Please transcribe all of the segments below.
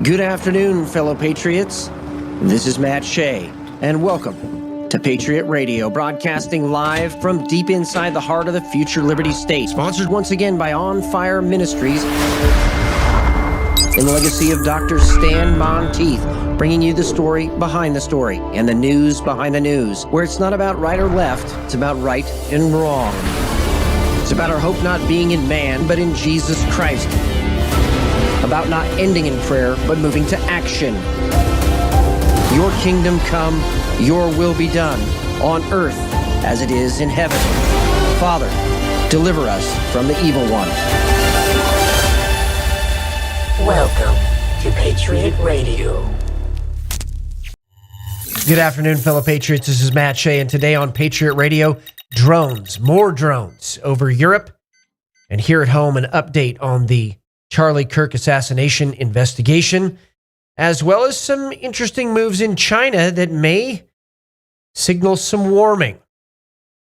Good afternoon, fellow patriots. This is Matt Shea, and welcome to Patriot Radio, broadcasting live from deep inside the heart of the future Liberty State. Sponsored once again by On Fire Ministries in the legacy of Dr. Stan Monteith, bringing you the story behind the story and the news behind the news, where it's not about right or left, it's about right and wrong. It's about our hope not being in man, but in Jesus Christ. About not ending in prayer, but moving to action. Your kingdom come, your will be done, on earth as it is in heaven. Father, deliver us from the evil one. Welcome to Patriot Radio. Good afternoon, fellow patriots. This is Matt Shea, and today on Patriot Radio, drones, more drones over Europe. And here at home, an update on the Charlie Kirk assassination investigation, as well as some interesting moves in China that may signal some warming.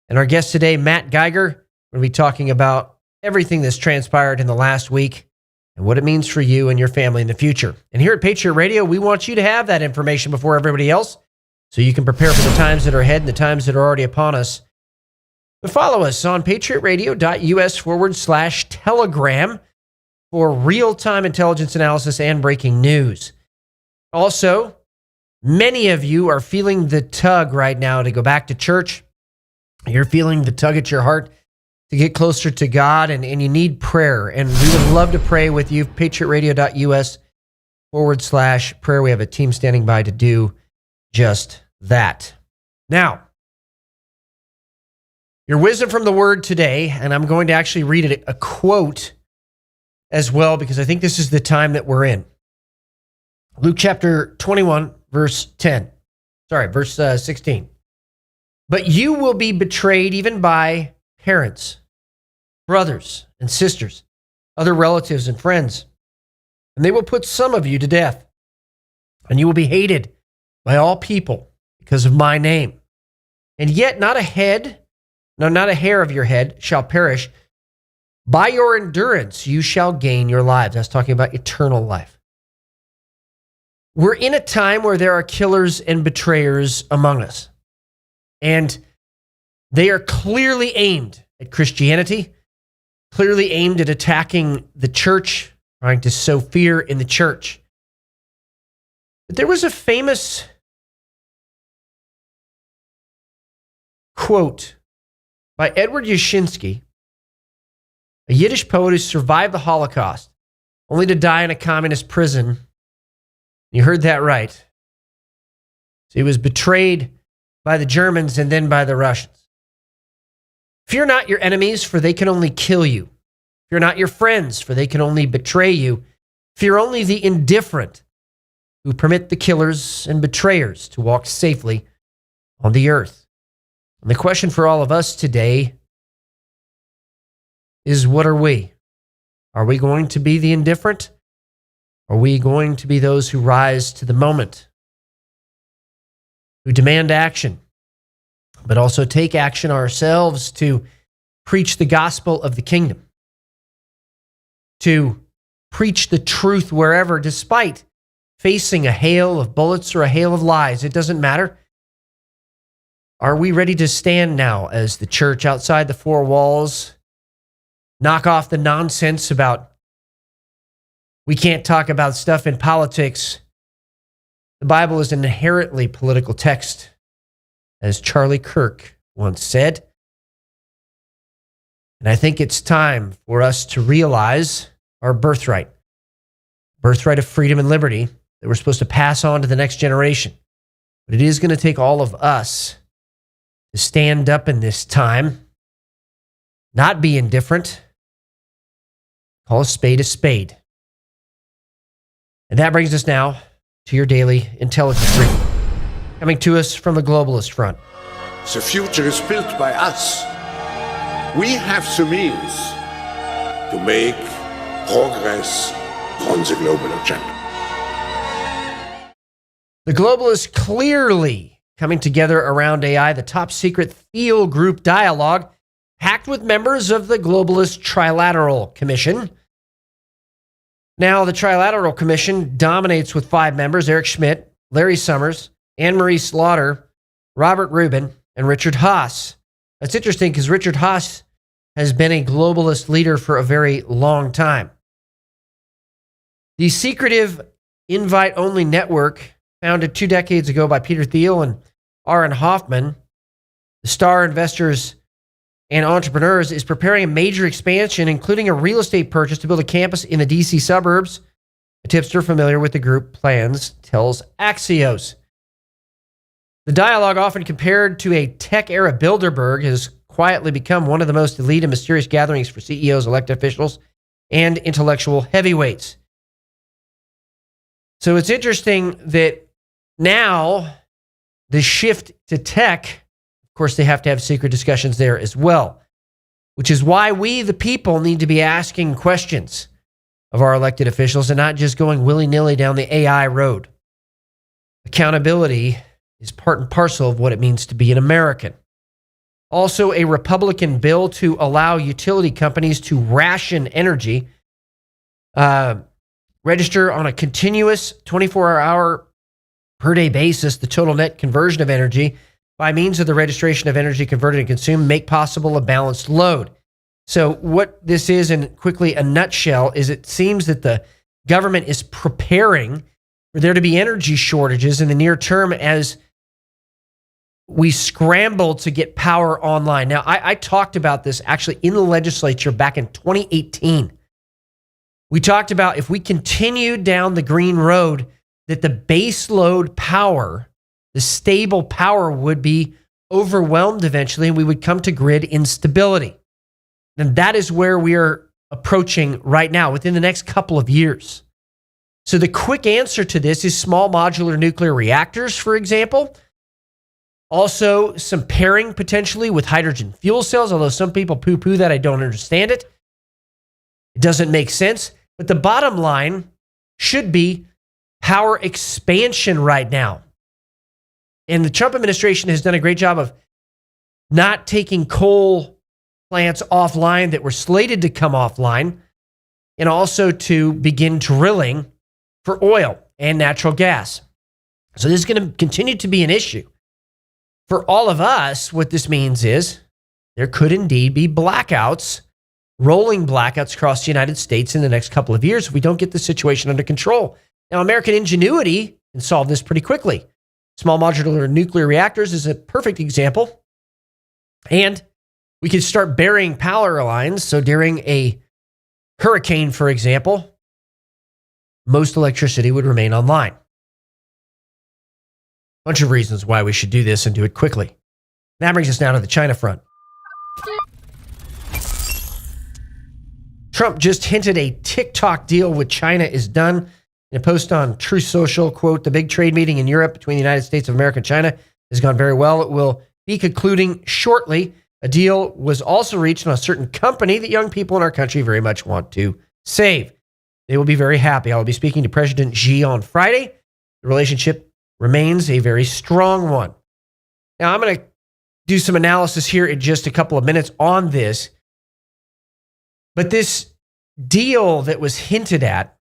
And our guest today, Matt Geiger, we're going to be talking about everything that's transpired in the last week and what it means for you and your family in the future. And here at Patriot Radio, we want you to have that information before everybody else so you can prepare for the times that are ahead and the times that are already upon us. But follow us on patriotradio.us/Telegram for real-time intelligence analysis and breaking news. Also, many of you are feeling the tug right now to go back to church. You're feeling the tug at your heart to get closer to God, and you need prayer. And we would love to pray with you. patriotradio.us/prayer. We have a team standing by to do just that. Now, your wisdom from the word today, and I'm going to actually read it, a quote as well, because I think this is the time that we're in. Luke chapter 21, verse 16. But you will be betrayed even by parents, brothers and sisters, other relatives and friends, and they will put some of you to death, and you will be hated by all people because of my name. And yet not a hair of your head shall perish. By your endurance, you shall gain your lives. That's talking about eternal life. We're in a time where there are killers and betrayers among us. And they are clearly aimed at Christianity, clearly aimed at attacking the church, trying to sow fear in the church. But there was a famous quote by Edward Yashinsky, a Yiddish poet who survived the Holocaust, only to die in a communist prison. You heard that right. So he was betrayed by the Germans and then by the Russians. Fear not your enemies, for they can only kill you. Fear not your friends, for they can only betray you. Fear only the indifferent, who permit the killers and betrayers to walk safely on the earth. And the question for all of us today is, what are we? Are we going to be the indifferent? Are we going to be those who rise to the moment, who demand action, but also take action ourselves to preach the gospel of the kingdom, to preach the truth wherever, despite facing a hail of bullets or a hail of lies? It doesn't matter. Are we ready to stand now as the church outside the four walls, knock off the nonsense about we can't talk about stuff in politics? The Bible is an inherently political text, as Charlie Kirk once said. And I think it's time for us to realize our birthright of freedom and liberty that we're supposed to pass on to the next generation. But it is going to take all of us to stand up in this time, not be indifferent, call a spade a spade. And that brings us now to your daily intelligence briefing, coming to us from the globalist front. The future is built by us. We have the means to make progress on the global agenda. The globalists clearly coming together around AI, the top secret Thiel Group dialogue, packed with members of the globalist Trilateral Commission. Now, the Trilateral Commission dominates with 5 members: Eric Schmidt, Larry Summers, Anne-Marie Slaughter, Robert Rubin, and Richard Haas. That's interesting because Richard Haas has been a globalist leader for a very long time. The secretive invite-only network, founded 2 decades ago by Peter Thiel and Aaron Hoffman, the star investors and entrepreneurs, is preparing a major expansion, including a real estate purchase to build a campus in the DC suburbs. A tipster familiar with the group plans tells Axios. The dialogue, often compared to a tech-era Bilderberg, has quietly become one of the most elite and mysterious gatherings for CEOs, elected officials, and intellectual heavyweights. So it's interesting that now the shift to tech, of course, they have to have secret discussions there as well, which is why we, the people, need to be asking questions of our elected officials and not just going willy-nilly down the AI road. Accountability is part and parcel of what it means to be an American. Also, a Republican bill to allow utility companies to ration energy, register on a continuous 24-hour per day basis the total net conversion of energy by means of the registration of energy converted and consumed, make possible a balanced load. So what this is, in quickly a nutshell, is it seems that the government is preparing for there to be energy shortages in the near term as we scramble to get power online. Now, I talked about this actually in the legislature back in 2018. We talked about if we continued down the green road, that the base load power, the stable power, would be overwhelmed eventually, and we would come to grid instability. And that is where we are approaching right now within the next couple of years. So the quick answer to this is small modular nuclear reactors, for example. Also, some pairing potentially with hydrogen fuel cells, although some people poo-poo that. I don't understand it. It doesn't make sense. But the bottom line should be power expansion right now. And the Trump administration has done a great job of not taking coal plants offline that were slated to come offline, and also to begin drilling for oil and natural gas. So this is going to continue to be an issue. For all of us, what this means is there could indeed be blackouts, rolling blackouts across the United States in the next couple of years if we don't get the situation under control. Now, American ingenuity can solve this pretty quickly. Small modular nuclear reactors is a perfect example. And we could start burying power lines. So during a hurricane, for example, most electricity would remain online. Bunch of reasons why we should do this and do it quickly. That brings us now to the China front. Trump just hinted a TikTok deal with China is done. In a post on Truth Social, quote, "The big trade meeting in Europe between the United States of America and China has gone very well. It will be concluding shortly. A deal was also reached on a certain company that young people in our country very much want to save. They will be very happy. I will be speaking to President Xi on Friday. The relationship remains a very strong one." Now, I'm going to do some analysis here in just a couple of minutes on this. But this deal that was hinted at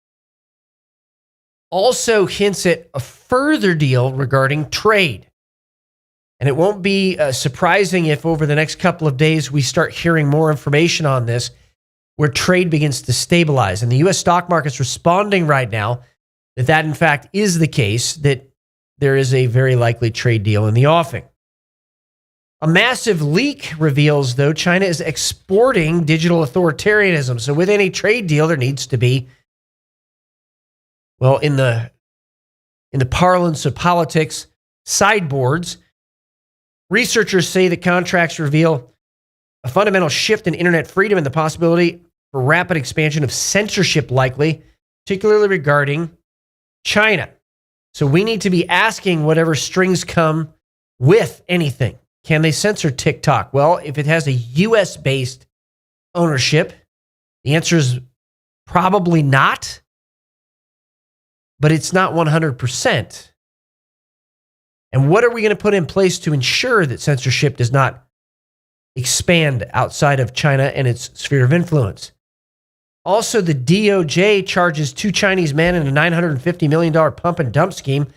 also hints at a further deal regarding trade. And it won't be surprising if over the next couple of days we start hearing more information on this, where trade begins to stabilize. And the U.S. stock market's responding right now that in fact is the case, that there is a very likely trade deal in the offing. A massive leak reveals, though, China is exporting digital authoritarianism. So with any trade deal, there needs to be, well, in the parlance of politics, sideboards. Researchers say that contracts reveal a fundamental shift in internet freedom and the possibility for rapid expansion of censorship likely, particularly regarding China. So we need to be asking whatever strings come with anything. Can they censor TikTok? Well, if it has a US-based ownership, the answer is probably not, but it's not 100%. And what are we going to put in place to ensure that censorship does not expand outside of China and its sphere of influence? Also, the DOJ charges 2 Chinese men in a $950 million pump and dump scheme.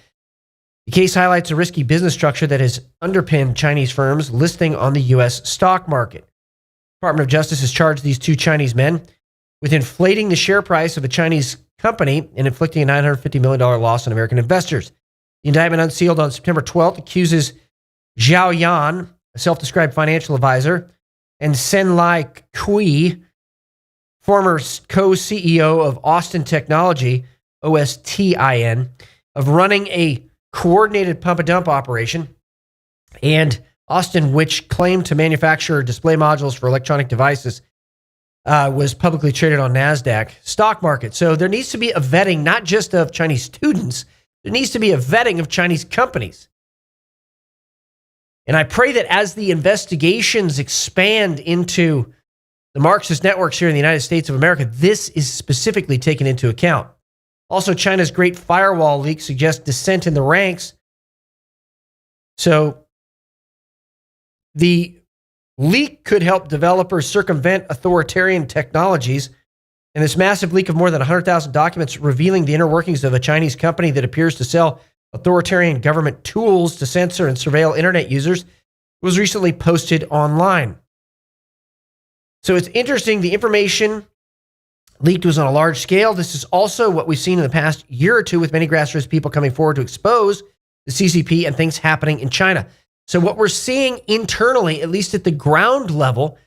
The case highlights a risky business structure that has underpinned Chinese firms listing on the U.S. stock market. The Department of Justice has charged these 2 Chinese men with inflating the share price of a Chinese company and inflicting a $950 million loss on American investors. The indictment, unsealed on September 12th, accuses Zhao Yan, a self-described financial advisor, and Senlai Kui, former co-CEO of Austin Technology, OSTIN, of running a coordinated pump-and-dump operation, and Austin, which claimed to manufacture display modules for electronic devices, was publicly traded on NASDAQ stock market. So there needs to be a vetting, not just of Chinese students, there needs to be a vetting of Chinese companies. And I pray that as the investigations expand into the Marxist networks here in the United States of America, this is specifically taken into account. Also, China's Great Firewall leak suggests dissent in the ranks. So the leak could help developers circumvent authoritarian technologies. And this massive leak of more than 100,000 documents revealing the inner workings of a Chinese company that appears to sell authoritarian government tools to censor and surveil internet users was recently posted online. So it's interesting. The information leaked was on a large scale. This is also what we've seen in the past year or two with many grassroots people coming forward to expose the CCP and things happening in China. So what we're seeing internally, at least at the ground level,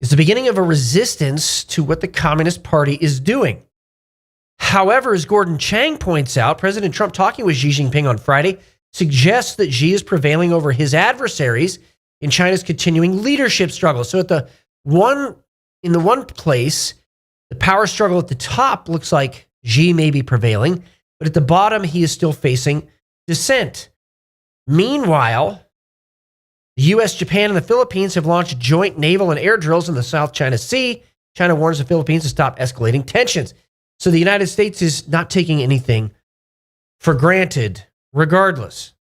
is the beginning of a resistance to what the Communist Party is doing. However, as Gordon Chang points out, President Trump talking with Xi Jinping on Friday suggests that Xi is prevailing over his adversaries in China's continuing leadership struggle. So in the one place, the power struggle at the top looks like Xi may be prevailing, but at the bottom, he is still facing dissent. Meanwhile, the U.S., Japan, and the Philippines have launched joint naval and air drills in the South China Sea. China warns the Philippines to stop escalating tensions. So the United States is not taking anything for granted, regardless.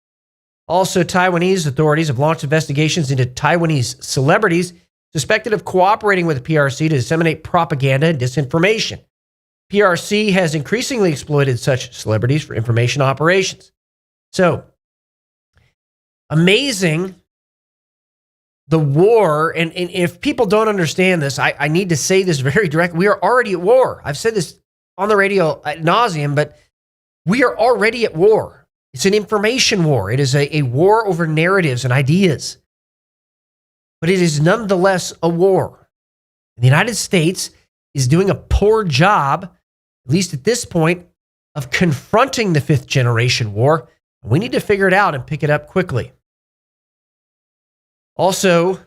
Also, Taiwanese authorities have launched investigations into Taiwanese celebrities suspected of cooperating with the PRC to disseminate propaganda and disinformation. PRC has increasingly exploited such celebrities for information operations. So, amazing. The war, and if people don't understand this, I need to say this very directly. We are already at war. I've said this on the radio ad nauseum, but we are already at war. It's an information war. It is a war over narratives and ideas. But it is nonetheless a war. The United States is doing a poor job, at least at this point, of confronting the fifth generation war. We need to figure it out and pick it up quickly. Also,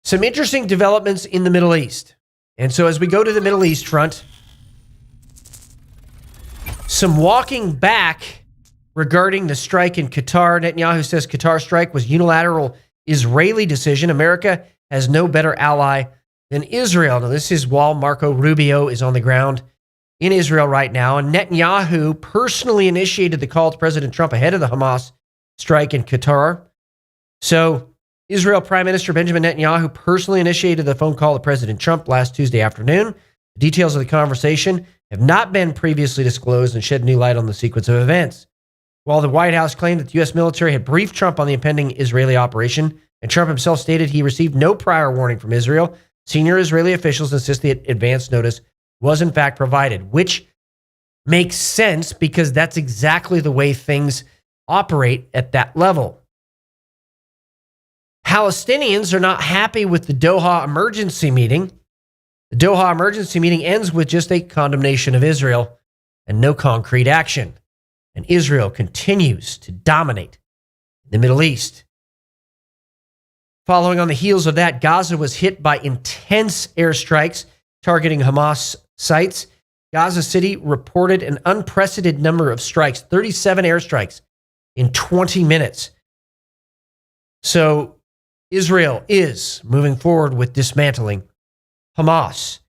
some interesting developments in the Middle East. And so as we go to the Middle East front, some walking back regarding the strike in Qatar. Netanyahu says Qatar strike was unilateral Israeli decision. America has no better ally than Israel. Now, this is while Marco Rubio is on the ground in Israel right now. And Netanyahu personally initiated the call to President Trump ahead of the Hamas strike in Qatar. So Israel Prime Minister Benjamin Netanyahu personally initiated the phone call to President Trump last Tuesday afternoon. The details of the conversation have not been previously disclosed and shed new light on the sequence of events. While the White House claimed that the U.S. military had briefed Trump on the impending Israeli operation, and Trump himself stated he received no prior warning from Israel, senior Israeli officials insist that advance notice was in fact provided, which makes sense because that's exactly the way things operate at that level. Palestinians are not happy with the Doha emergency meeting. The Doha emergency meeting ends with just a condemnation of Israel and no concrete action. And Israel continues to dominate the Middle East. Following on the heels of that, Gaza was hit by intense airstrikes targeting Hamas sites. Gaza City reported an unprecedented number of strikes, 37 airstrikes in 20 minutes. So Israel is moving forward with dismantling Hamas.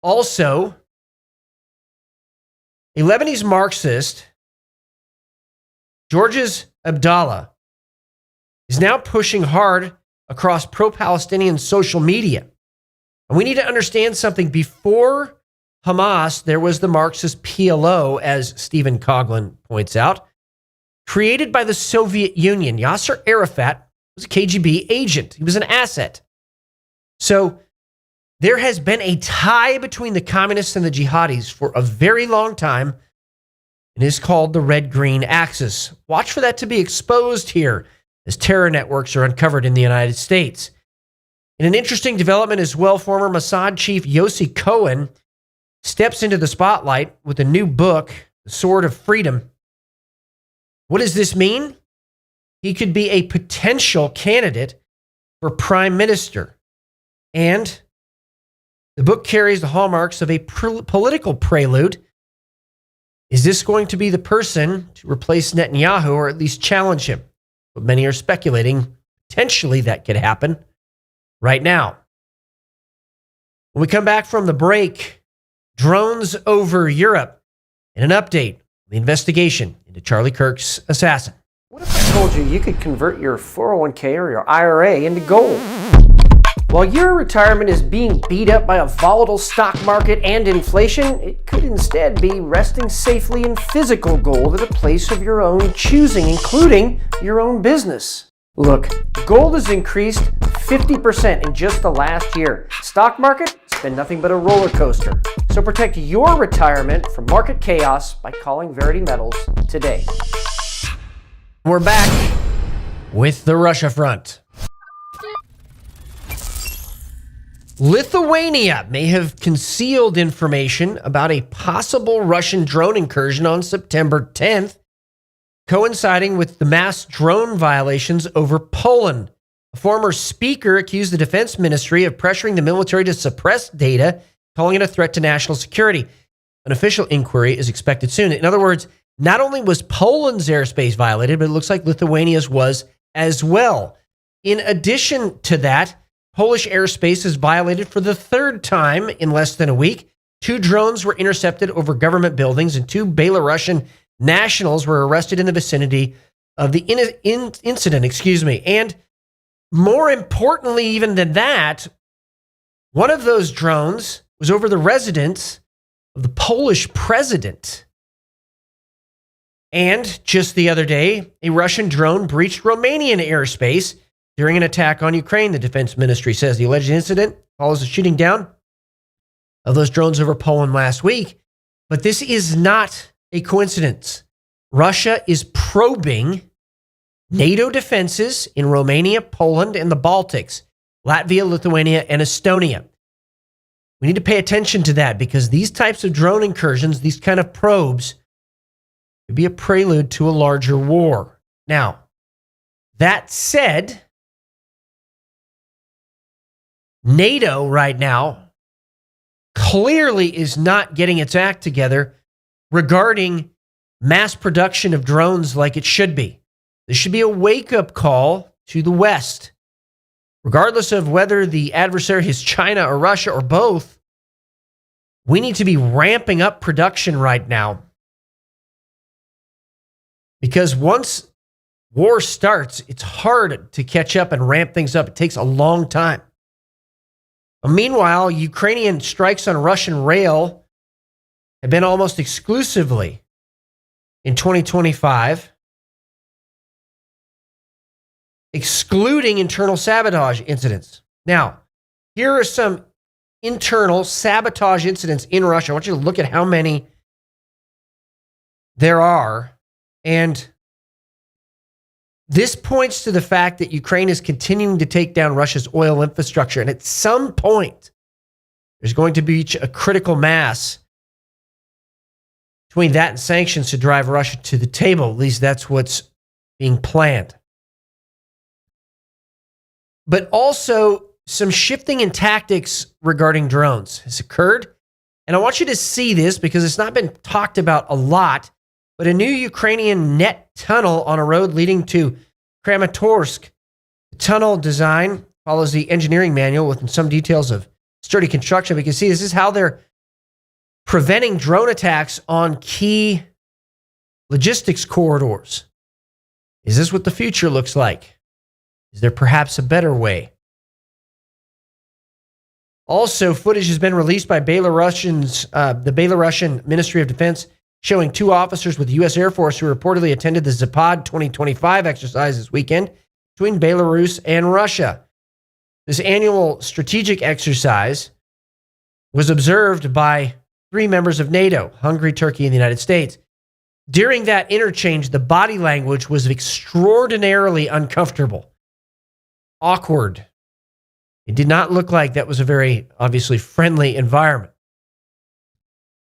Also, a Lebanese Marxist, Georges Abdallah, is now pushing hard across pro-Palestinian social media. And we need to understand something. Before Hamas, there was the Marxist PLO, as Stephen Coughlin points out, created by the Soviet Union. Yasser Arafat was a KGB agent. He was an asset. So there has been a tie between the communists and the jihadis for a very long time. It is called the red-green axis. Watch for that to be exposed here as terror networks are uncovered in the United States. In an interesting development as well, former Mossad chief Yossi Cohen steps into the spotlight with a new book, The Sword of Freedom. What does this mean? He could be a potential candidate for prime minister. And the book carries the hallmarks of a political prelude. Is this going to be the person to replace Netanyahu, or at least challenge him? But many are speculating potentially that could happen right now. When we come back from the break, drones over Europe, and an update on the investigation into Charlie Kirk's assassin. What if I told you you could convert your 401k or your IRA into gold? While your retirement is being beat up by a volatile stock market and inflation, it could instead be resting safely in physical gold at a place of your own choosing, including your own business. Look, gold has increased 50% in just the last year. Stock market, it's been nothing but a roller coaster. So protect your retirement from market chaos by calling Verity Metals today. We're back with the Russia front. Lithuania may have concealed information about a possible Russian drone incursion on September 10th, coinciding with the mass drone violations over Poland. A former speaker accused the defense ministry of pressuring the military to suppress data, calling it a threat to national security. An official inquiry is expected soon. In other words, not only was Poland's airspace violated, but it looks like Lithuania's was as well. In addition to that, Polish airspace is violated for the third time in less than a week. 2 drones were intercepted over government buildings, and 2 Belarusian nationals were arrested in the vicinity of the incident. And more importantly, even than that, one of those drones was over the residence of the Polish president. And just the other day, a Russian drone breached Romanian airspace during an attack on Ukraine, the defense ministry says. The alleged incident follows the shooting down of those drones over Poland last week. But this is not a coincidence. Russia is probing NATO defenses in Romania, Poland, and the Baltics, Latvia, Lithuania, and Estonia. We need to pay attention to that because these types of drone incursions, these kind of probes, could be a prelude to a larger war. Now, that said, NATO right now clearly is not getting its act together regarding mass production of drones like it should be. This should be a wake-up call to the West. Regardless of whether the adversary is China or Russia or both, we need to be ramping up production right now. Because once war starts, it's hard to catch up and ramp things up. It takes a long time. Meanwhile, Ukrainian strikes on Russian rail have been almost exclusively in 2025, excluding internal sabotage incidents. Now, here are some internal sabotage incidents in Russia. I want you to look at how many there are. And this points to the fact that Ukraine is continuing to take down Russia's oil infrastructure. And at some point, there's going to be a critical mass between that and sanctions to drive Russia to the table. At least that's what's being planned. But also, some shifting in tactics regarding drones has occurred. And I want you to see this because it's not been talked about a lot. But a new Ukrainian net tunnel on a road leading to Kramatorsk. The tunnel design follows the engineering manual with some details of sturdy construction. We can see this is how they're preventing drone attacks on key logistics corridors. Is this what the future looks like? Is there perhaps a better way? Also, footage has been released by the Belarusian Ministry of Defense showing two officers with the U.S. Air Force who reportedly attended the Zapad 2025 exercise this weekend between Belarus and Russia. This annual strategic exercise was observed by 3 members of NATO, Hungary, Turkey, and the United States. During that interchange, the body language was extraordinarily uncomfortable, awkward. It did not look like that was a very, obviously, friendly environment.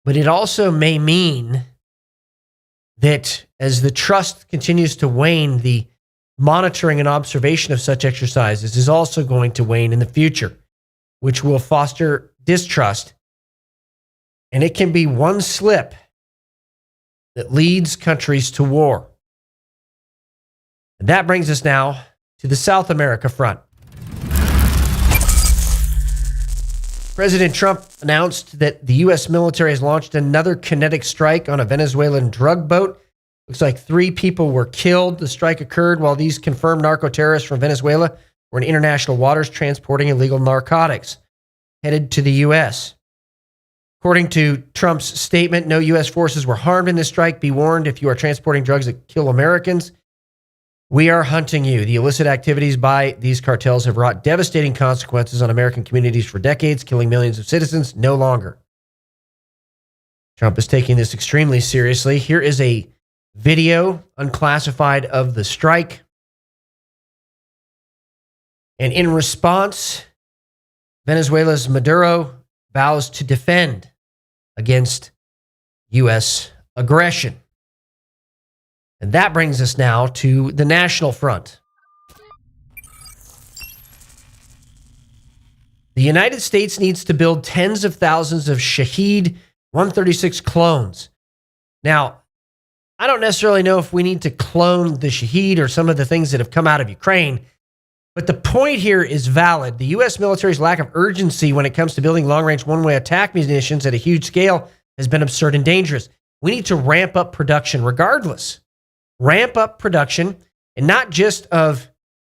But it also may mean that as the trust continues to wane, the monitoring and observation of such exercises is also going to wane in the future, which will foster distrust. And it can be one slip that leads countries to war. And that brings us now to the South America front. President Trump announced that the U.S. military has launched another kinetic strike on a Venezuelan drug boat. Looks like 3 people were killed. The strike occurred while these confirmed narco-terrorists from Venezuela were in international waters transporting illegal narcotics headed to the U.S. According to Trump's statement, no U.S. forces were harmed in this strike. Be warned, if you are transporting drugs that kill Americans, we are hunting you. The illicit activities by these cartels have wrought devastating consequences on American communities for decades, killing millions of citizens. No longer. Trump is taking this extremely seriously. Here is a video, unclassified, of the strike. And in response, Venezuela's Maduro vows to defend against U.S. aggression. And that brings us now to the national front. The United States needs to build tens of thousands of Shahed 136 clones. Now, I don't necessarily know if we need to clone the Shahed or some of the things that have come out of Ukraine, but the point here is valid. The U.S. military's lack of urgency when it comes to building long-range one-way attack munitions at a huge scale has been absurd and dangerous. We need to ramp up production regardless. Ramp up production, and not just of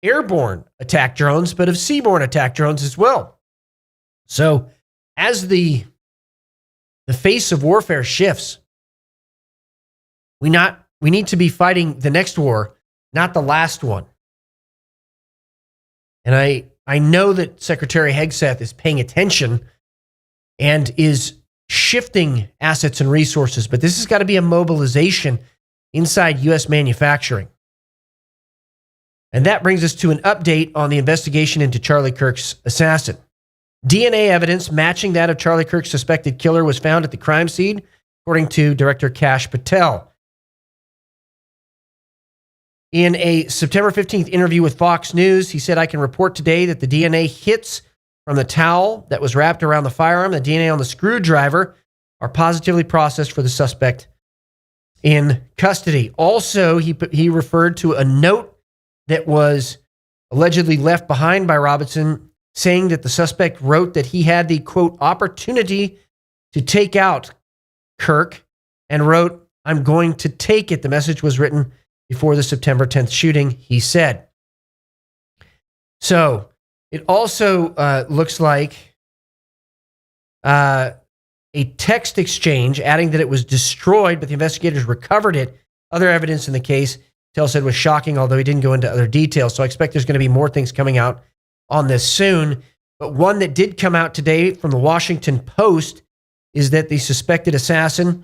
airborne attack drones, but of seaborne attack drones as well. So as the face of warfare shifts, we need to be fighting the next war, not the last one. And I know that Secretary Hegseth is paying attention and is shifting assets and resources, but this has got to be a mobilization inside U.S. manufacturing. And that brings us to an update on the investigation into Charlie Kirk's assassin. DNA evidence matching that of Charlie Kirk's suspected killer was found at the crime scene, according to Director Kash Patel. In a September 15th interview with Fox News, he said, "I can report today that the DNA hits from the towel that was wrapped around the firearm, the DNA on the screwdriver, are positively processed for the suspect in custody." Also, he referred to a note that was allegedly left behind by Robinson, saying that the suspect wrote that he had the, quote, opportunity to take out Kirk, and wrote, "I'm going to take it." The message was written before the September 10th shooting, he said. So it also looks like a text exchange adding that it was destroyed, but the investigators recovered it. Other evidence in the case, Tell said, was shocking, although he didn't go into other details. So I expect there's going to be more things coming out on this soon. But one that did come out today from the Washington Post is that the suspected assassin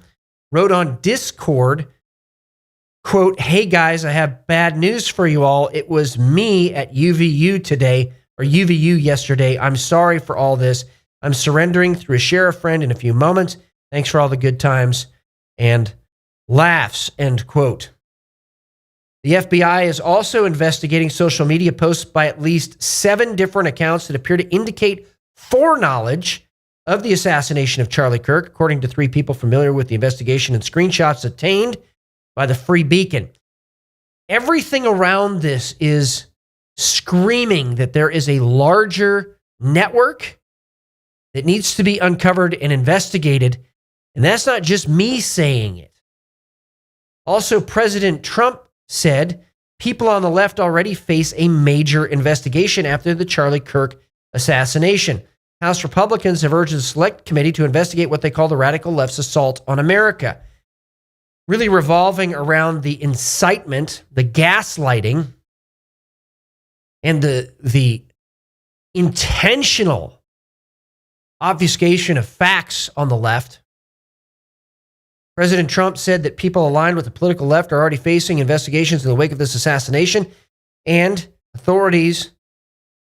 wrote on Discord, quote, "Hey guys, I have bad news for you all. It was me at UVU today, or UVU yesterday. I'm sorry for all this. I'm surrendering through a sheriff friend in a few moments. Thanks for all the good times," and laughs, end quote. The FBI is also investigating social media posts by at least 7 different accounts that appear to indicate foreknowledge of the assassination of Charlie Kirk, according to 3 people familiar with the investigation and screenshots obtained by the Free Beacon. Everything around this is screaming that there is a larger network that needs to be uncovered and investigated. And that's not just me saying it. Also, President Trump said people on the left already face a major investigation after the Charlie Kirk assassination. House Republicans have urged the Select Committee to investigate what they call the radical left's assault on America, really revolving around the incitement, the gaslighting, and the intentional obfuscation of facts on the left. President Trump said that people aligned with the political left are already facing investigations in the wake of this assassination, and authorities,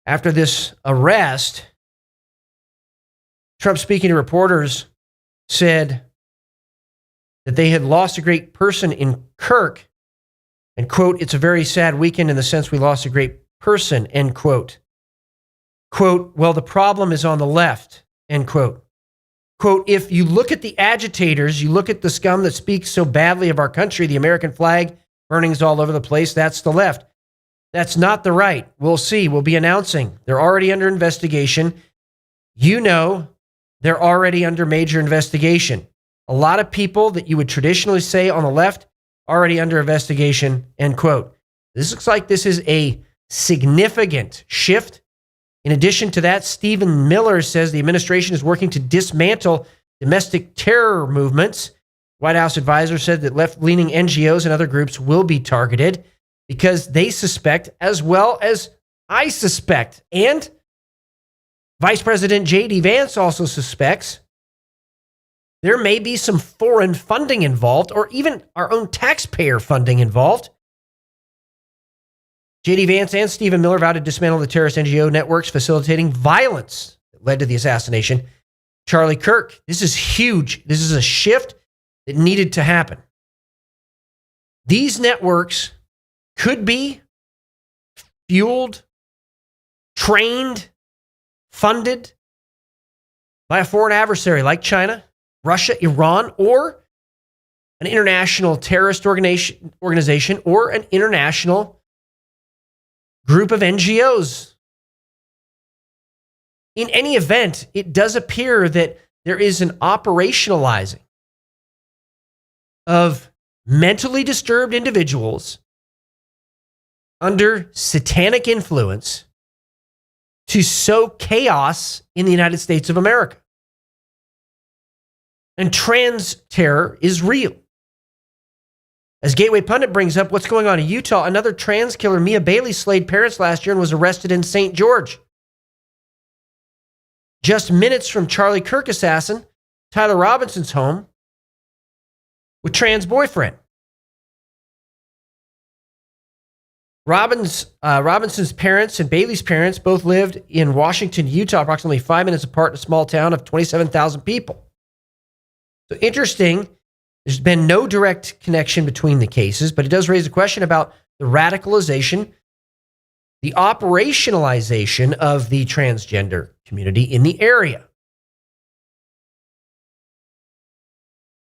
after this arrest, Trump, speaking to reporters, said that they had lost a great person in Kirk, and, quote, "It's a very sad weekend in the sense we lost a great person," end quote. Quote, "Well, the problem is on the left," end quote. Quote, "If you look at the agitators, you look at the scum that speaks so badly of our country, the American flag, burnings all over the place, that's the left. That's not the right. We'll see. We'll be announcing. They're already under investigation. You know, they're already under major investigation. A lot of people that you would traditionally say on the left already under investigation," end quote. This looks like this is a significant shift. In addition to that, Stephen Miller says the administration is working to dismantle domestic terror movements. White House advisor said that left-leaning NGOs and other groups will be targeted because they suspect, as well as I suspect, and Vice President J.D. Vance also suspects, there may be some foreign funding involved, or even our own taxpayer funding involved. J.D. Vance and Stephen Miller vowed to dismantle the terrorist NGO networks facilitating violence that led to the assassination. Charlie Kirk, this is huge. This is a shift that needed to happen. These networks could be fueled, trained, funded by a foreign adversary like China, Russia, Iran, or an international terrorist organization, or an international group of NGOs. In any event, it does appear that there is an operationalizing of mentally disturbed individuals under satanic influence to sow chaos in the United States of America. And trans terror is real. As Gateway Pundit brings up, what's going on in Utah? Another trans killer, Mia Bailey, slayed parents last year and was arrested in St. George. Just minutes from Charlie Kirk assassin, Tyler Robinson's home with trans boyfriend. Robinson's parents and Bailey's parents both lived in Washington, Utah, approximately 5 minutes apart in a small town of 27,000 people. So interesting. There's been no direct connection between the cases, but it does raise a question about the radicalization, the operationalization of the transgender community in the area.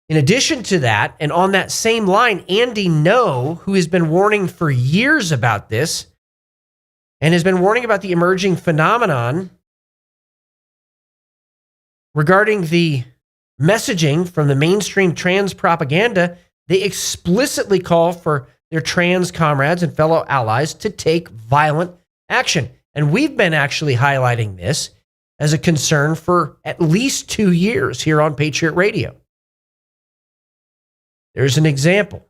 In addition to that, and on that same line, Andy Ngo, who has been warning for years about this and has been warning about the emerging phenomenon regarding the messaging from the mainstream trans propaganda, they explicitly call for their trans comrades and fellow allies to take violent action. And we've been actually highlighting this as a concern for at least 2 years here on Patriot Radio. There's an example.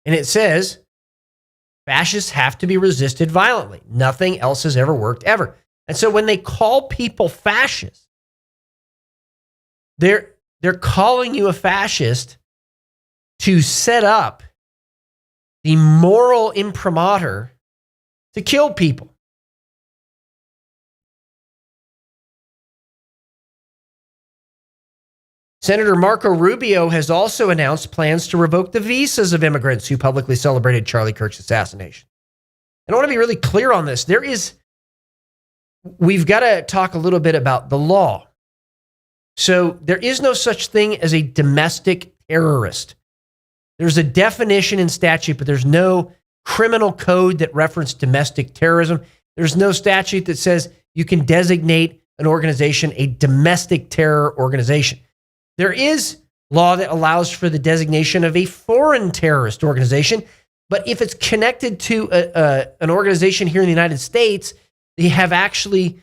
And it says, fascists have to be resisted violently. Nothing else has ever worked ever. And so when they call people fascists, they're calling you a fascist to set up the moral imprimatur to kill people. Senator Marco Rubio has also announced plans to revoke the visas of immigrants who publicly celebrated Charlie Kirk's assassination. And I want to be really clear on this. We've got to talk a little bit about the law. So there is no such thing as a domestic terrorist. There's a definition in statute, but there's no criminal code that references domestic terrorism. There's no statute that says you can designate an organization a domestic terror organization. There is law that allows for the designation of a foreign terrorist organization, but if it's connected to an organization here in the United States, they have actually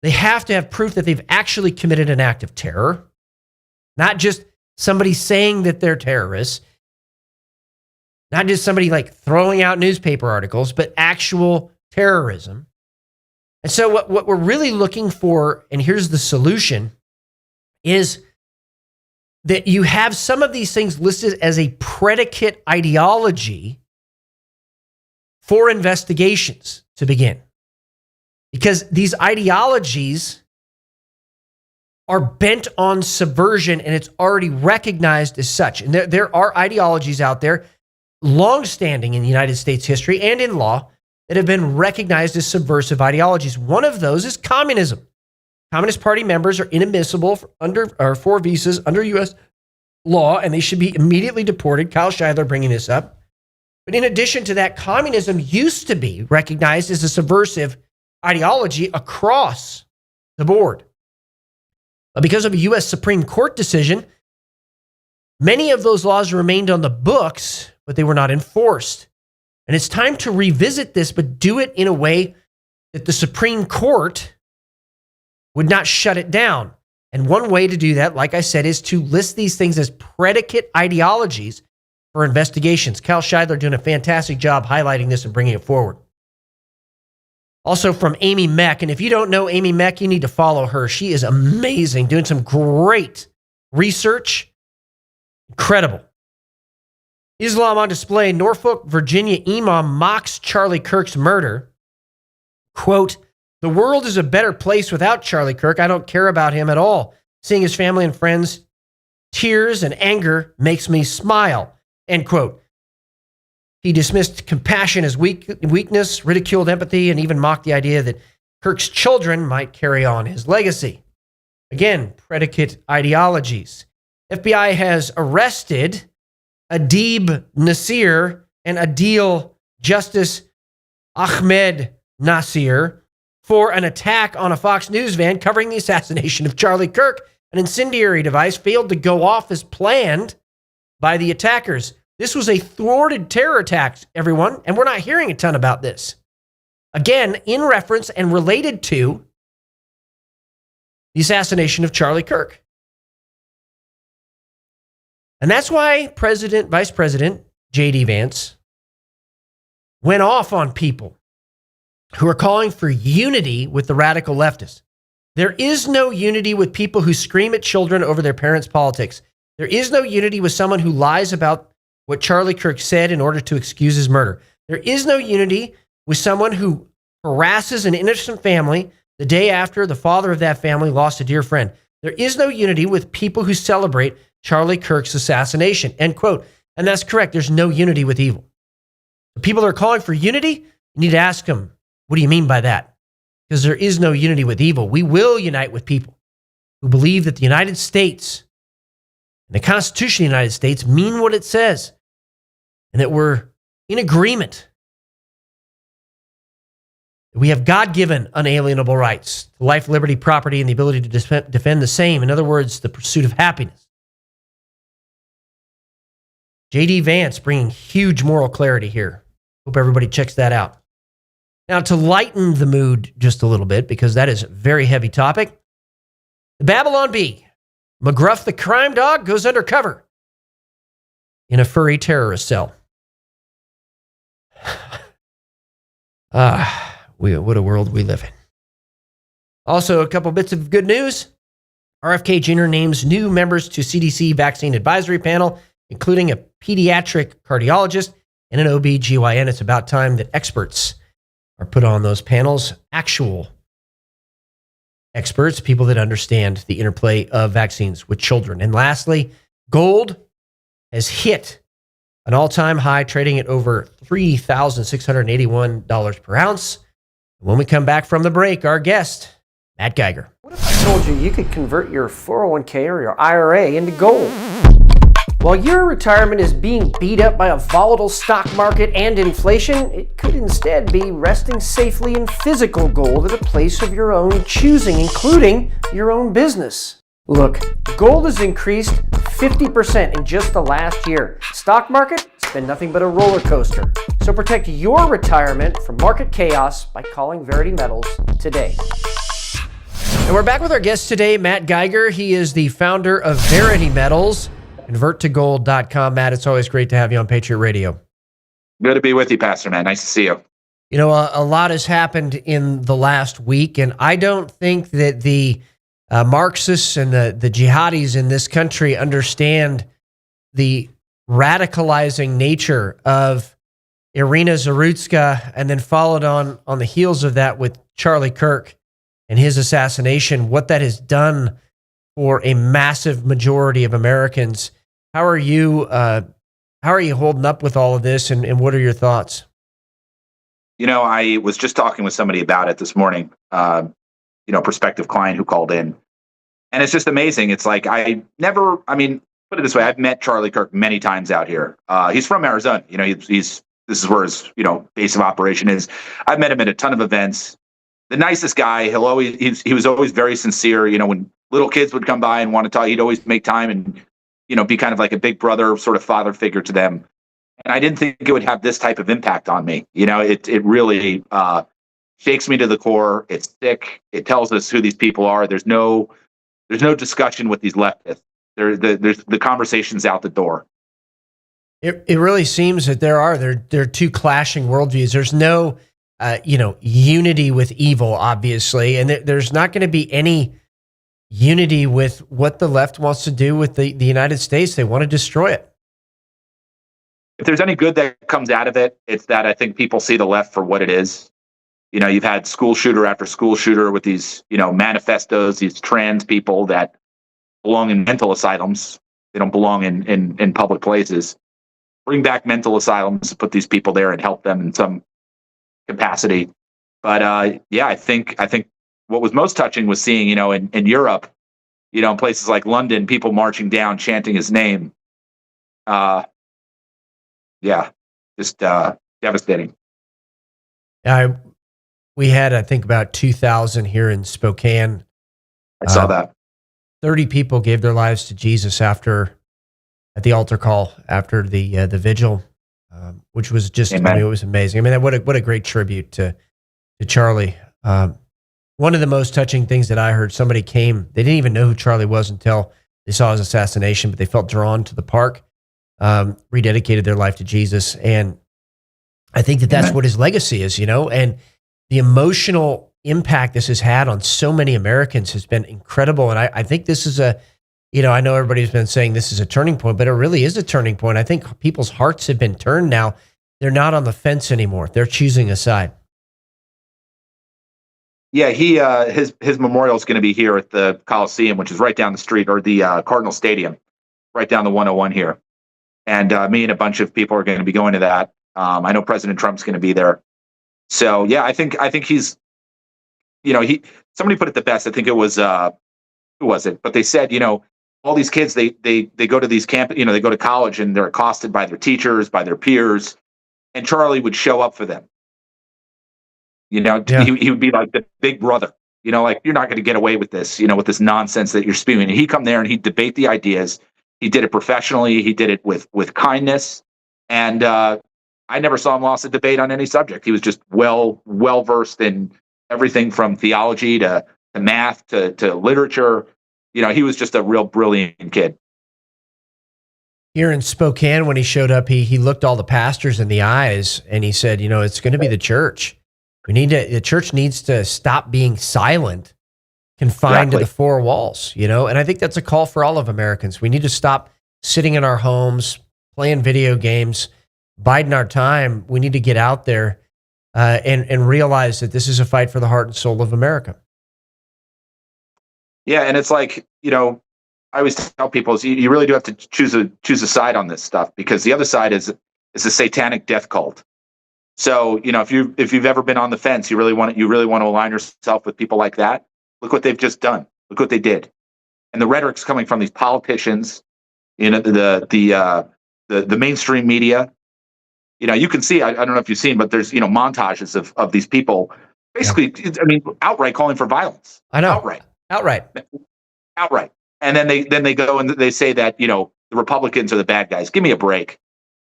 They have to have proof that they've actually committed an act of terror, not just somebody saying that they're terrorists, not just somebody like throwing out newspaper articles, but actual terrorism. And so what we're really looking for, and here's the solution, is that you have some of these things listed as a predicate ideology for investigations to begin. Because these ideologies are bent on subversion, and it's already recognized as such. And there are ideologies out there, longstanding in United States history and in law, that have been recognized as subversive ideologies. One of those is communism. Communist Party members are inadmissible for visas under U.S. law, and they should be immediately deported. Kyle Scheidler bringing this up. But in addition to that, communism used to be recognized as a subversive ideology across the board. But because of a U.S. Supreme Court decision, many of those laws remained on the books, but they were not enforced. And it's time to revisit this, but do it in a way that the Supreme Court would not shut it down. And one way to do that, like I said, is to list these things as predicate ideologies for investigations. Kyle Scheidler doing a fantastic job highlighting this and bringing it forward. Also from Amy Meck, and if you don't know Amy Meck, you need to follow her. She is amazing, doing some great research. Incredible. Islam on display. Norfolk, Virginia imam mocks Charlie Kirk's murder. Quote, "The world is a better place without Charlie Kirk. I don't care about him at all. Seeing his family and friends, tears and anger makes me smile." End quote. He dismissed compassion as weakness, ridiculed empathy, and even mocked the idea that Kirk's children might carry on his legacy. Again, predicate ideologies. FBI has arrested Adib Nasir and Adil Justice Ahmed Nasir for an attack on a Fox News van covering the assassination of Charlie Kirk. An incendiary device failed to go off as planned by the attackers. This was a thwarted terror attack, everyone, and we're not hearing a ton about this. Again, in reference and related to the assassination of Charlie Kirk. And that's why Vice President J.D. Vance went off on people who are calling for unity with the radical leftists. There is no unity with people who scream at children over their parents' politics. There is no unity with someone who lies about what Charlie Kirk said in order to excuse his murder. There is no unity with someone who harasses an innocent family the day after the father of that family lost a dear friend. There is no unity with people who celebrate Charlie Kirk's assassination. End quote. And that's correct. There's no unity with evil. The people that are calling for unity, you need to ask them, what do you mean by that? Because there is no unity with evil. We will unite with people who believe that the United States and the Constitution of the United States mean what it says, and that we're in agreement. We have God-given unalienable rights to life, liberty, property, and the ability to defend the same. In other words, the pursuit of happiness. J.D. Vance bringing huge moral clarity here. Hope everybody checks that out. Now, to lighten the mood just a little bit, because that is a very heavy topic, the Babylon Bee, McGruff the crime dog, goes undercover in a furry terrorist cell. What a world we live in. Also, a couple bits of good news. RFK Jr. names new members to CDC vaccine advisory panel, including a pediatric cardiologist and an OB/GYN. It's about time that experts are put on those panels, actual experts, people that understand the interplay of vaccines with children. And lastly, gold has hit an all-time high, trading at over $3,681 per ounce. When we come back from the break, our guest, Matt Geiger. What if I told you you could convert your 401k or your IRA into gold? While your retirement is being beat up by a volatile stock market and inflation, it could instead be resting safely in physical gold at a place of your own choosing, including your own business. Look, gold has increased 50% in just the last year. Stock market, it's been nothing but a roller coaster. So protect your retirement from market chaos by calling Verity Metals today. And we're back with our guest today, Matt Geiger. He is the founder of VERITY Metals, converttogold.com. Matt, it's always great to have you on Patriot Radio. Good to be with you, Pastor Matt. Nice to see you. You know, a lot has happened in the last week, and I don't think that the Marxists and the jihadis in this country understand the radicalizing nature of Irina Zarutska, and then followed on the heels of that with Charlie Kirk and his assassination, what that has done for a massive majority of Americans. How are you holding up with all of this, and what are your thoughts? You know, I was just talking with somebody about it this morning, prospective client who called in. And it's just amazing. It's like put it this way, I've met Charlie Kirk many times out here. He's from Arizona. You know, this is where his, base of operation is. I've met him at a ton of events. The nicest guy. He was always very sincere. You know, when little kids would come by and want to talk, he'd always make time and, be kind of like a big brother, sort of father figure to them. And I didn't think it would have this type of impact on me. You know, it really shakes me to the core. It's sick. It tells us who these people are. There's no discussion with these leftists. There's the conversation's out the door. It really seems that there are two clashing worldviews. There's no unity with evil, obviously, and there's not going to be any unity with what the left wants to do with the United States. They want to destroy it. If there's any good that comes out of it, it's that I think people see the left for what it is. You know, you've had school shooter after school shooter with these, manifestos, these trans people that belong in mental asylums. They don't belong in public places. Bring back mental asylums, put these people there and help them in some capacity. But I think what was most touching was seeing, in Europe, in places like London, people marching down, chanting his name. Just devastating. We had, I think, about 2,000 here in Spokane. I saw that. 30 people gave their lives to Jesus at the altar call after the vigil, which was just, it was amazing. I mean, what a great tribute to Charlie. One of the most touching things that I heard, somebody came, they didn't even know who Charlie was until they saw his assassination, but they felt drawn to the park, rededicated their life to Jesus. And I think that's what his legacy is, and the emotional impact this has had on so many Americans has been incredible. And I think this is I know everybody's been saying this is a turning point, but it really is a turning point. I think people's hearts have been turned now. They're not on the fence anymore. They're choosing a side. Yeah, his memorial is going to be here at the Coliseum, which is right down the street, or the Cardinal Stadium, right down the 101 here. And me and a bunch of people are going to be going to that. I know President Trump's going to be there. So yeah, I think he's, somebody put it the best. I think it was who was it? But they said, all these kids, they go to these camp, they go to college and they're accosted by their teachers, by their peers, and Charlie would show up for them. He would be like the big brother. Like, you're not going to get away with this, with this nonsense that you're spewing. And he'd come there and he'd debate the ideas. He did it professionally. He did it with kindness. And I never saw him lost a debate on any subject. He was just well versed in everything from theology to math to literature. He was just a real brilliant kid. Here in Spokane, when he showed up, he looked all the pastors in the eyes and he said, it's going to be the church. The church needs to stop being silent, confined to the four walls, and I think that's a call for all of Americans. We need to stop sitting in our homes, playing video games, biding our time. We need to get out there and realize that this is a fight for the heart and soul of America. Yeah, and it's like, I always tell people is you really do have to choose a side on this stuff, because the other side is a satanic death cult. So, if you've ever been on the fence, you really want to align yourself with people like that. Look what they've just done. Look what they did. And the rhetoric's coming from these politicians, the mainstream media. You can see, I don't know if you've seen, but there's, montages of these people basically, outright calling for violence. I know. Outright. And then they go and they say that, the Republicans are the bad guys. Give me a break.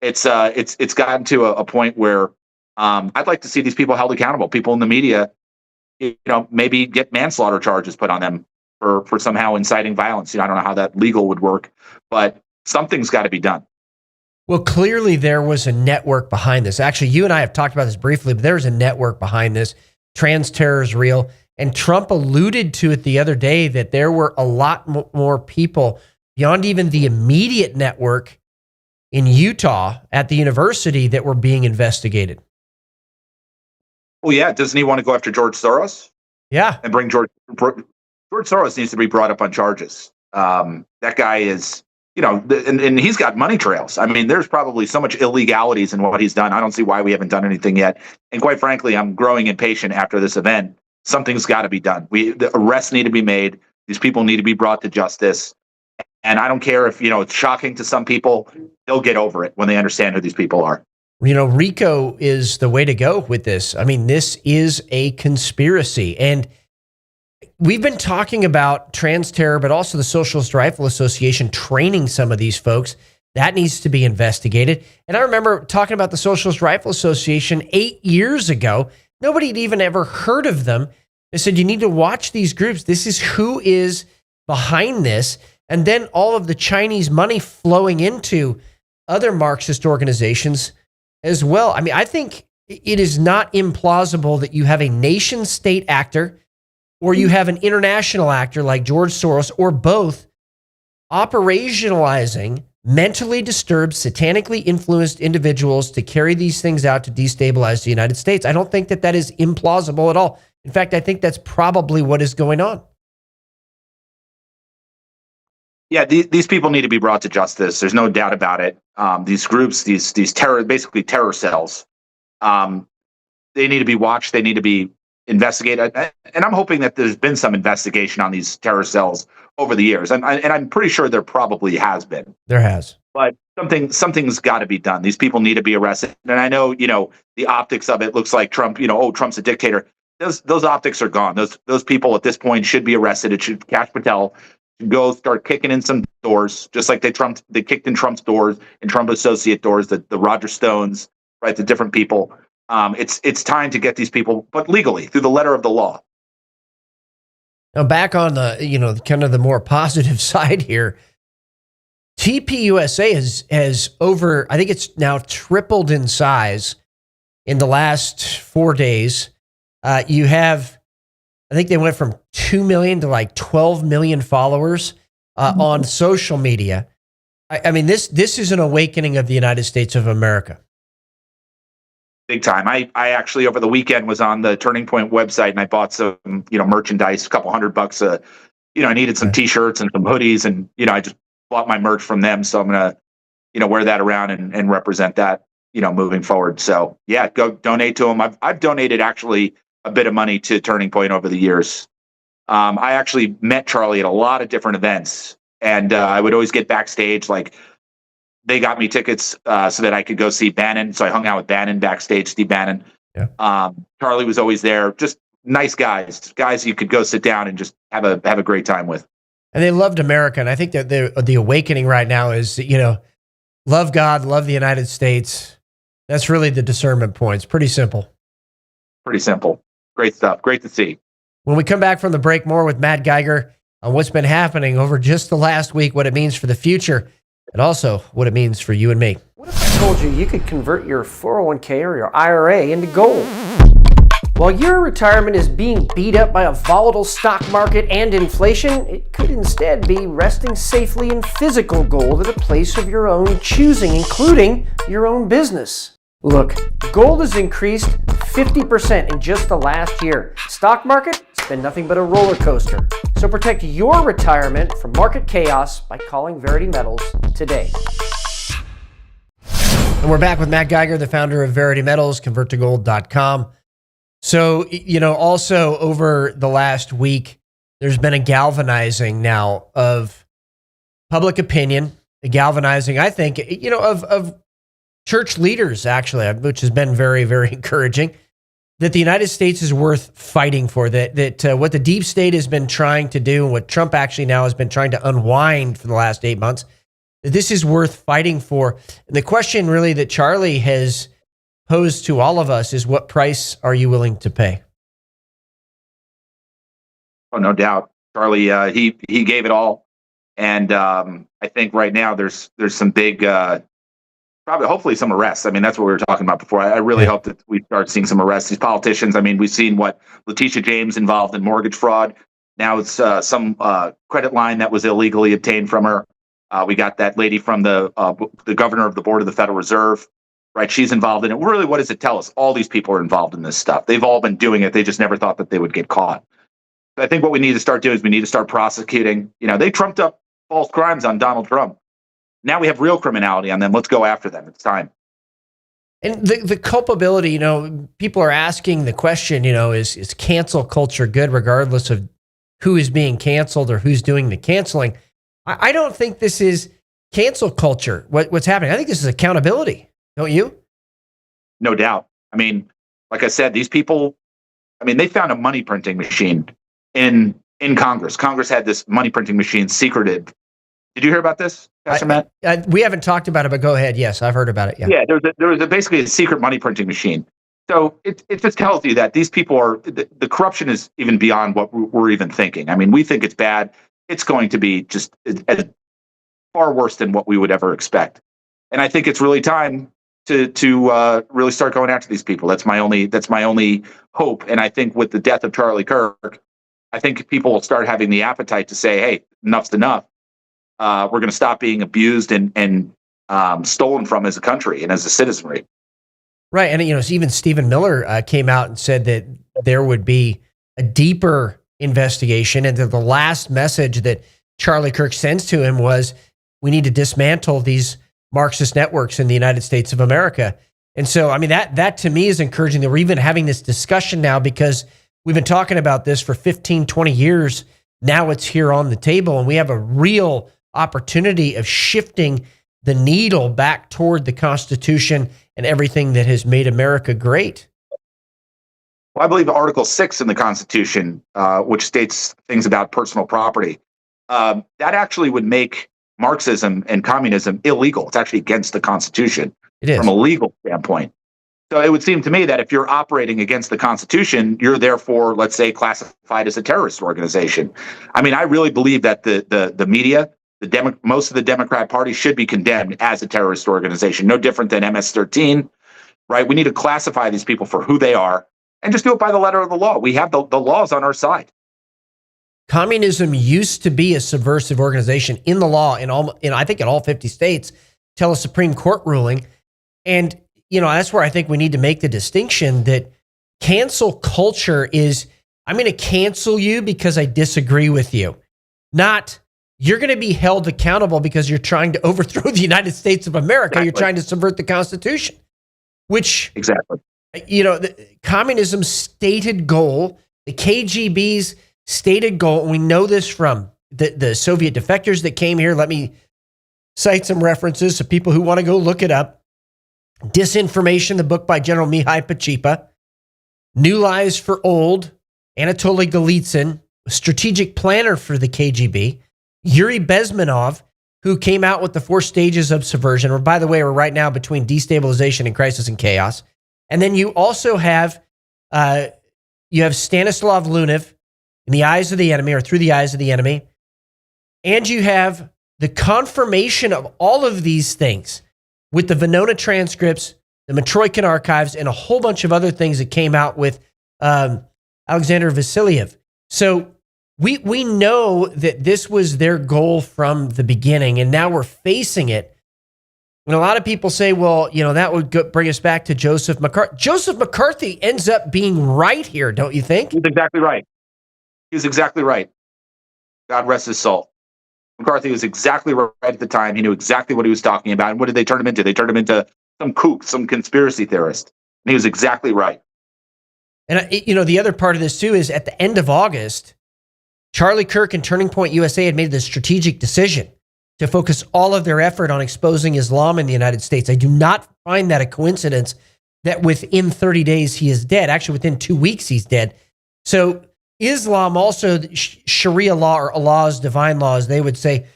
It's gotten to a point where I'd like to see these people held accountable. People in the media, maybe get manslaughter charges put on them for somehow inciting violence. I don't know how that legal would work, but something's got to be done. Well, clearly there was a network behind this. Actually, you and I have talked about this briefly, but there's a network behind this. Trans terror is real. And Trump alluded to it the other day that there were a lot more people beyond even the immediate network in Utah at the university that were being investigated. Well, yeah. Doesn't he want to go after George Soros? Yeah. And bring George Soros needs to be brought up on charges. That guy is, and he's got money trails. I mean, there's probably so much illegalities in what he's done. I don't see why we haven't done anything yet. And quite frankly, I'm growing impatient after this event. Something's got to be done. The arrests need to be made. These people need to be brought to justice. And I don't care if, it's shocking to some people. They'll get over it when they understand who these people are. RICO is the way to go with this. I mean, this is a conspiracy. And we've been talking about trans terror, but also the Socialist Rifle Association training some of these folks. That needs to be investigated. And I remember talking about the Socialist Rifle Association 8 years ago. Nobody had even ever heard of them. They said, you need to watch these groups. This is who is behind this. And then all of the Chinese money flowing into other Marxist organizations as well. I mean, I think it is not implausible that you have a nation state actor or you have an international actor like George Soros, or both, operationalizing mentally disturbed, satanically influenced individuals to carry these things out to destabilize the United States. I don't think that is implausible at all. In fact, I think that's probably what is going on. Yeah, these people need to be brought to justice. There's no doubt about it. These groups, these basically terror cells, they need to be watched. They need to be investigated. And I'm hoping that there's been some investigation on these terror cells over the years. And I'm pretty sure there probably has been. There has. But something's got to be done. These people need to be arrested. And I know, the optics of it looks like Trump, Trump's a dictator. Those optics are gone. Those people at this point should be arrested. It should Kash Patel go start kicking in some doors, just like they kicked in Trump's doors and Trump associate doors, the Roger Stones, right? The different people. It's time to get these people, but legally through the letter of the law. Now back on the, kind of the more positive side here, TPUSA has over, I think it's now tripled in size in the last 4 days. You have, I think they went from 2 million to like 12 million followers on social media. I mean, this is an awakening of the United States of America. Big time. I actually over the weekend was on the Turning Point website and I bought some, merchandise, a couple $100. I needed some T-shirts and some hoodies, and I just bought my merch from them. So I'm gonna, wear that around and represent that, moving forward. So yeah, go donate to them. I've donated actually a bit of money to Turning Point over the years. I actually met Charlie at a lot of different events, and I would always get backstage. Like, they got me tickets so that I could go see Bannon. So I hung out with Bannon backstage, Steve Bannon. Yeah. Charlie was always there. Just nice guys you could go sit down and just have a great time with. And they loved America. And I think that the awakening right now is, love God, love the United States. That's really the discernment point. It's pretty simple. Pretty simple. Great stuff. Great to see. When we come back from the break, more with Matt Geiger on what's been happening over just the last week, what it means for the future, and also what it means for you and me. What if I told you could convert your 401k or your IRA into gold? While your retirement is being beat up by a volatile stock market and inflation, it could instead be resting safely in physical gold at a place of your own choosing, including your own business. Look, gold has increased 50% in just the last year. Stock market, it's been nothing but a roller coaster. So protect your retirement from market chaos by calling Verity Metals today. And we're back with Matt Geiger, the founder of Verity Metals, converttogold.com. So, also over the last week, there's been a galvanizing now of public opinion, a galvanizing, I think, of church leaders, actually, which has been very, very encouraging, that the United States is worth fighting for, that what the deep state has been trying to do, and what Trump actually now has been trying to unwind for the last 8 months, that this is worth fighting for. And the question really that Charlie has posed to all of us is, what price are you willing to pay? Oh, no doubt, Charlie. He gave it all, and I think right now there's some big, probably hopefully some arrests. I mean, that's what we were talking about before. I really hope that we start seeing some arrests. These politicians. I mean, we've seen what Letitia James involved in mortgage fraud. Now it's some credit line that was illegally obtained from her. We got that lady from the governor of the board of the Federal Reserve, right? She's involved in it. Really, what does it tell us? All these people are involved in this stuff. They've all been doing it. They just never thought that they would get caught. I think what we need to start doing is we need to start prosecuting. You know, they trumped up false crimes on Donald Trump. Now we have real criminality on them. Let's go after them. It's time. And the culpability, you know, people are asking the question, you know, is cancel culture good regardless of who is being canceled or who's doing the canceling? I don't think this is cancel culture, what's happening. I think this is accountability, don't you? No doubt. I mean, like I said, these people, I mean, they found a money printing machine in Congress. Congress had this money printing machine secreted. Did you hear about this, Pastor Matt? We haven't talked about it, but go ahead. Yes, I've heard about it. Yeah, there was basically a secret money printing machine. So it just tells you that these people are, the corruption is even beyond what we're even thinking. I mean, we think it's bad. It's going to be just as far worse than what we would ever expect. And I think it's really time to really start going after these people. That's my only hope. And I think with the death of Charlie Kirk, I think people will start having the appetite to say, hey, enough's enough. We're going to stop being abused and stolen from as a country and as a citizenry. Right. And, you know, even Stephen Miller came out and said that there would be a deeper investigation. And the last message that Charlie Kirk sends to him was, we need to dismantle these Marxist networks in the United States of America. And so, I mean, that to me is encouraging that we're even having this discussion now, because we've been talking about this for 15, 20 years. Now it's here on the table, and we have a real opportunity of shifting the needle back toward the Constitution and everything that has made America great. Well, I believe Article 6 in the Constitution, which states things about personal property, that actually would make Marxism and communism illegal. It's actually against the Constitution. It is. From a legal standpoint. So it would seem to me that if you're operating against the Constitution, you're therefore, let's say, classified as a terrorist organization. I mean, I really believe that the media, most of the Democrat Party should be condemned as a terrorist organization, no different than MS-13, right? We need to classify these people for who they are and just do it by the letter of the law. We have the laws on our side. Communism used to be a subversive organization in the law I think in all 50 states till a Supreme Court ruling. And, you know, that's where I think we need to make the distinction that cancel culture is, I'm going to cancel you because I disagree with you. Not, you're going to be held accountable because you're trying to overthrow the United States of America. Exactly. You're trying to subvert the Constitution, which, exactly, you know, communism's stated goal, the KGB's stated goal, and we know this from the Soviet defectors that came here. Let me cite some references to people who want to go look it up. Disinformation, the book by General Mihai Pachipa. New Lies for Old, Anatoly Golitsyn, strategic planner for the KGB. Yuri Bezmenov, who came out with the 4 stages of subversion, or by the way, we're right now between destabilization and crisis and chaos. And then you also have Stanislav Lunev, In the Eyes of the Enemy, or Through the Eyes of the Enemy. And you have the confirmation of all of these things with the Venona transcripts, the Matroikin archives, and a whole bunch of other things that came out with Alexander Vasiliev. So we know that this was their goal from the beginning, and now we're facing it. And a lot of people say, well, you know, that would bring us back to Joseph McCarthy. Joseph McCarthy ends up being right here, don't you think? He's exactly right. He's exactly right. God rest his soul. McCarthy was exactly right at the time. He knew exactly what he was talking about. And what did they turn him into? They turned him into some kook, some conspiracy theorist. And he was exactly right. And, you know, the other part of this, too, is at the end of August, Charlie Kirk and Turning Point USA had made the strategic decision to focus all of their effort on exposing Islam in the United States. I do not find that a coincidence that within 30 days he is dead. Actually, within 2 weeks he's dead. So Islam also, Sharia law, or Allah's divine law, as they would say,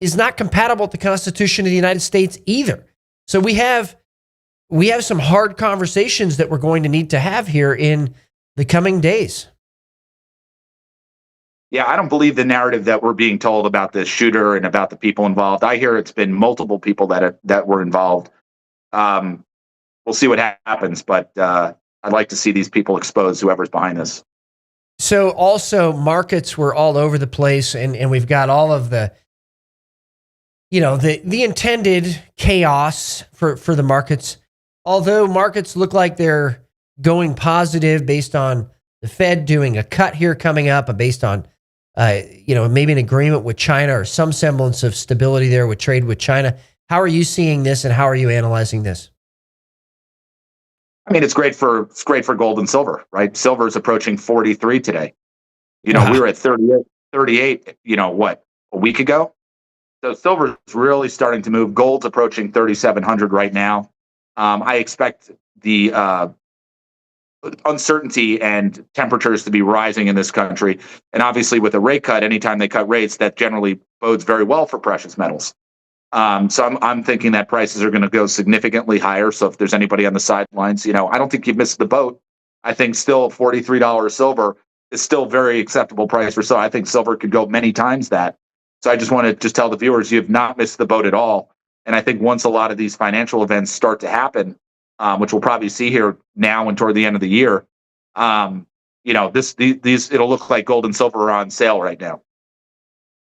is not compatible with the Constitution of the United States either. So we have some hard conversations that we're going to need to have here in the coming days. Yeah, I don't believe the narrative that we're being told about the shooter and about the people involved. I hear it's been multiple people that were involved. We'll see what happens, but I'd like to see these people exposed, whoever's behind this. So also markets were all over the place, and we've got all of the, the intended chaos for the markets. Although markets look like they're going positive based on the Fed doing a cut here coming up, and based on maybe an agreement with China or some semblance of stability there with trade with China. How are you seeing this, and how are you analyzing this? I mean, it's great for gold and silver, right? Silver is approaching 43 today. We were at 38, a week ago? So silver is really starting to move. Gold's approaching 3,700 right now. I expect the uncertainty and temperatures to be rising in this country. And obviously with a rate cut, anytime they cut rates, that generally bodes very well for precious metals. So I'm thinking that prices are going to go significantly higher. So if there's anybody on the sidelines, I don't think you've missed the boat. I think still $43 silver is still very acceptable price for silver. I think silver could go many times that. So I just want to tell the viewers, you have not missed the boat at all. And I think once a lot of these financial events start to happen, which we'll probably see here now and toward the end of the year, it'll look like gold and silver are on sale right now.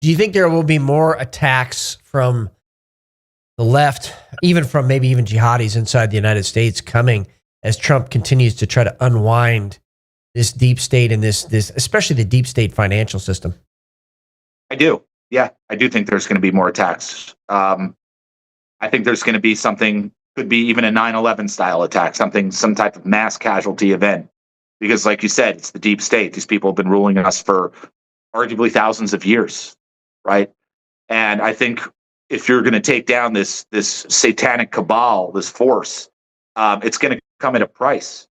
Do you think there will be more attacks from the left, even from maybe even jihadis inside the United States, coming as Trump continues to try to unwind this deep state and this especially the deep state financial system? I do. Yeah, I do think there's going to be more attacks. I think there's going to be something, could be even a 9/11 style attack, some type of mass casualty event. Because like you said, it's the deep state. These people have been ruling us for arguably thousands of years, right? And I think if you're going to take down this satanic cabal, this force, it's going to come at a price.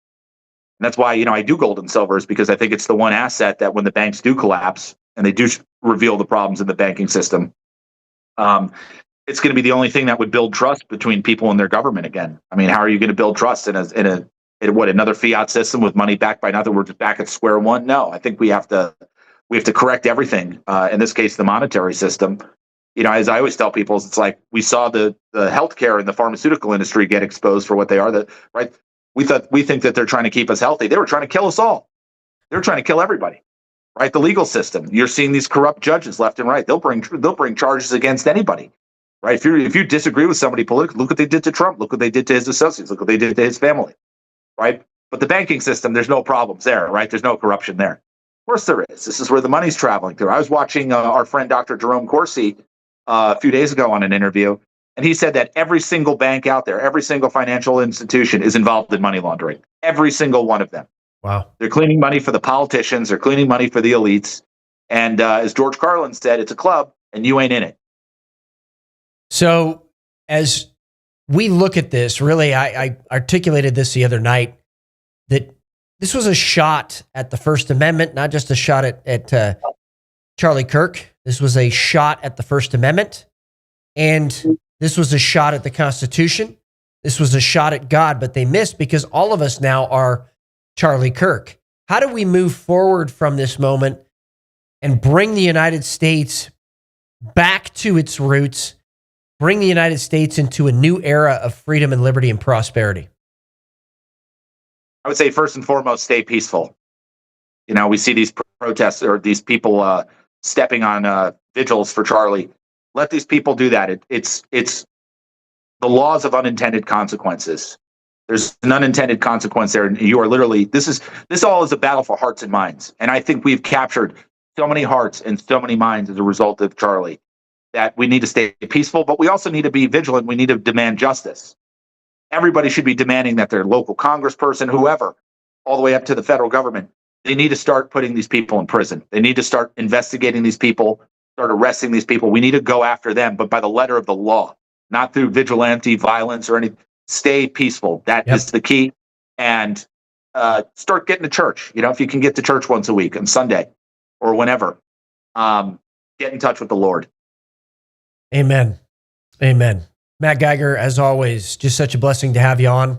And that's why, I do gold and silver, is because I think it's the one asset that when the banks do collapse and they do reveal the problems in the banking system, it's going to be the only thing that would build trust between people and their government again. I mean, how are you going to build trust in another fiat system with money backed by nothing? We're just back at square one. No, I think we have to correct everything. In this case, the monetary system. As I always tell people, it's like we saw the healthcare and the pharmaceutical industry get exposed for what they are. Right? We think that they're trying to keep us healthy. They were trying to kill us all. They're trying to kill everybody. Right? The legal system. You're seeing these corrupt judges left and right. They'll bring charges against anybody. Right? If you disagree with somebody politically, look what they did to Trump. Look what they did to his associates. Look what they did to his family. Right? But the banking system, there's no problems there. Right? There's no corruption there. Of course there is. This is where the money's traveling through. I was watching our friend Dr. Jerome Corsi a few days ago on an interview, and he said that every single bank out there, every single financial institution is involved in money laundering. Every single one of them. Wow. They're cleaning money for the politicians. They're cleaning money for the elites. And as George Carlin said, it's a club, and you ain't in it. So as we look at this, really, I articulated this the other night, that this was a shot at the First Amendment, not just a shot at Charlie Kirk. This was a shot at the First Amendment, and this was a shot at the Constitution. This was a shot at God, but they missed because all of us now are Charlie Kirk. How do we move forward from this moment and bring the United States back to its roots, bring the United States into a new era of freedom and liberty and prosperity? I would say first and foremost, stay peaceful. We see these protests or these people stepping on vigils for Charlie. Let these people do that. It's the laws of unintended consequences. There's an unintended consequence there, and you are literally this all is a battle for hearts and minds. And I think we've captured so many hearts and so many minds as a result of Charlie that we need to stay peaceful, but we also need to be vigilant. We need to demand justice. Everybody should be demanding that their local congressperson, whoever, all the way up to the federal government, they need to start putting these people in prison. They need to start investigating these people, start arresting these people. We need to go after them, but by the letter of the law, not through vigilante violence or anything. Stay peaceful. That is the key. And start getting to church. If you can get to church once a week on Sunday or whenever, get in touch with the Lord. Amen. Amen. Matt Geiger, as always, just such a blessing to have you on.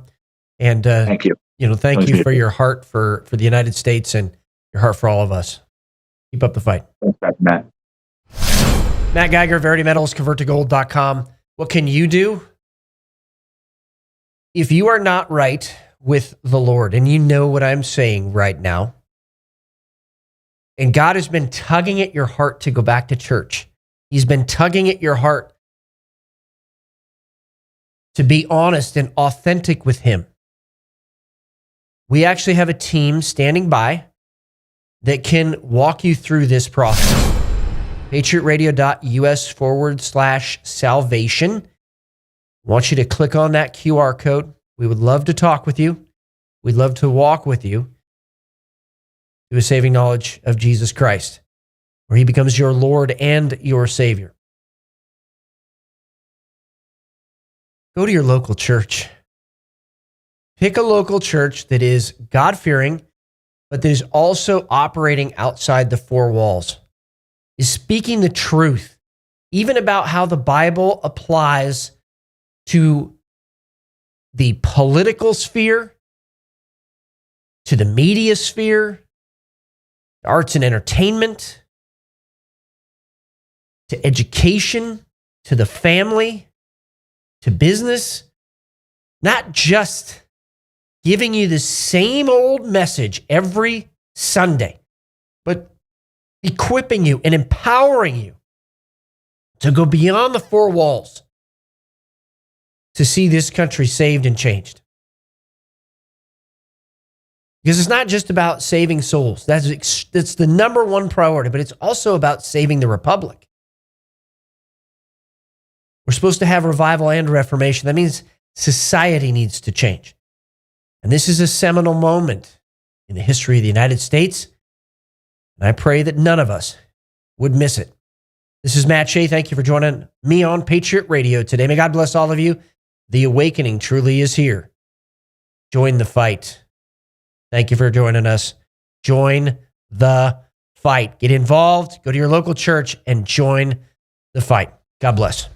And thank you. Thank you for your heart for the United States and your heart for all of us. Keep up the fight. Thanks, Matt. Matt Geiger, Verity Metals, converttogold.com. What can you do? If you are not right with the Lord, and you know what I'm saying right now, and God has been tugging at your heart to go back to church, He's been tugging at your heart to be honest and authentic with Him. We actually have a team standing by that can walk you through this process. patriotradio.us/salvation. I want you to click on that QR code. We would love to talk with you. We'd love to walk with you to a saving knowledge of Jesus Christ, where He becomes your Lord and your Savior. Go to your local church. Pick a local church that is God-fearing, but that is also operating outside the four walls, is speaking the truth, even about how the Bible applies to the political sphere, to the media sphere, arts and entertainment, to education, to the family, to business. Not just giving you the same old message every Sunday, but equipping you and empowering you to go beyond the four walls to see this country saved and changed. Because it's not just about saving souls. That's the number one priority, but it's also about saving the republic. We're supposed to have revival and reformation. That means society needs to change. And this is a seminal moment in the history of the United States. And I pray that none of us would miss it. This is Matt Shea. Thank you for joining me on Patriot Radio today. May God bless all of you. The awakening truly is here. Join the fight. Thank you for joining us. Join the fight. Get involved. Go to your local church and join the fight. God bless.